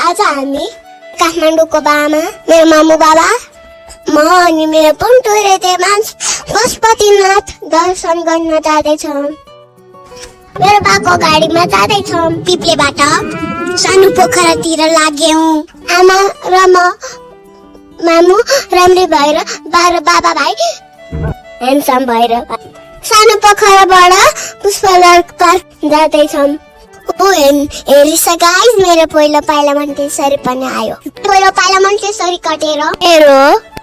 आज हामी काठमाडौँको बामा, मेरो मामु बाबा, म अनि मेरो पुन्टुरे मान्छे पशुपतिनाथ दर्शन गर्न जाँदैछौँ। मेरो बाको गाडीमा जाँदैछौँ। पिप्लेबाट सानो पोखरातिर लाग्यौँ। आमा र म मामु राम्रै भएर बाबा भाइ ह्यान्डसम भएर सानो पोखराबाट पुष्पलाल पार्क जाँदैछौँ। हेरिस गाइस, मेरो पहिलो पाइला मन्टेश्वरी पनि आयो। पहिलो पाइला मन्टेश्वरी कटेर मेरो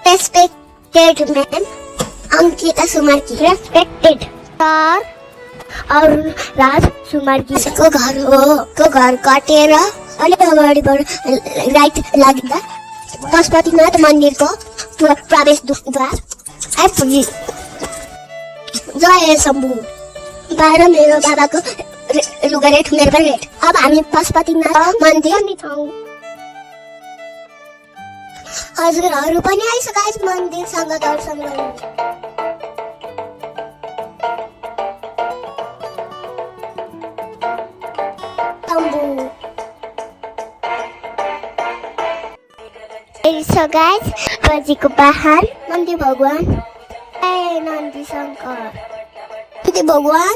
respected ma'am Ankita Sumarki, respected sir Arun Raj सुमार्कीको घर हो। को घर कटेर अलिक अगाडिबाट राइट लाग्दा पशुपतिनाथ मन्दिरको प्रवेशद्वार आइपुगे। जय शम्भु। बाहिर मेरो बाबाको लुगा रेट, मेरो पनि रेट। अब हामी पशुपतिनाथ मन्दिर छौँ। हजुरहरू पनि आइसकेका मन्दिरसँग दर्शन गर्नु। बजीको पहाड नन्दी भगवान, नन्दी शङ्कर, नन्दी भगवान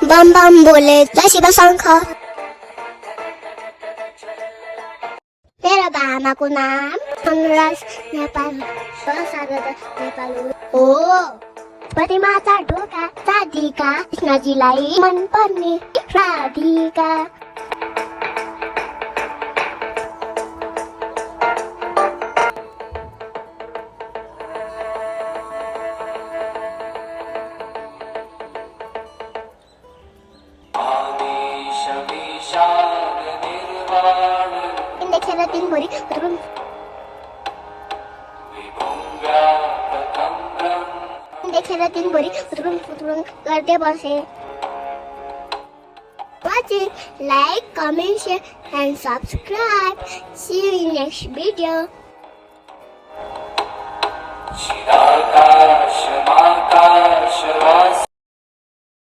बम बम बोले जय शिव शङ्कर। मेरो बामाको नाम अनुराज नेपाल नेपाल हो। प्रतिमाता ढोका साधीका कृष्णजीलाई मन पर्ने राधिका। देखेर दिनभरि गर्दै बसे। Watching, like, comment, share and subscribe. See you in next video.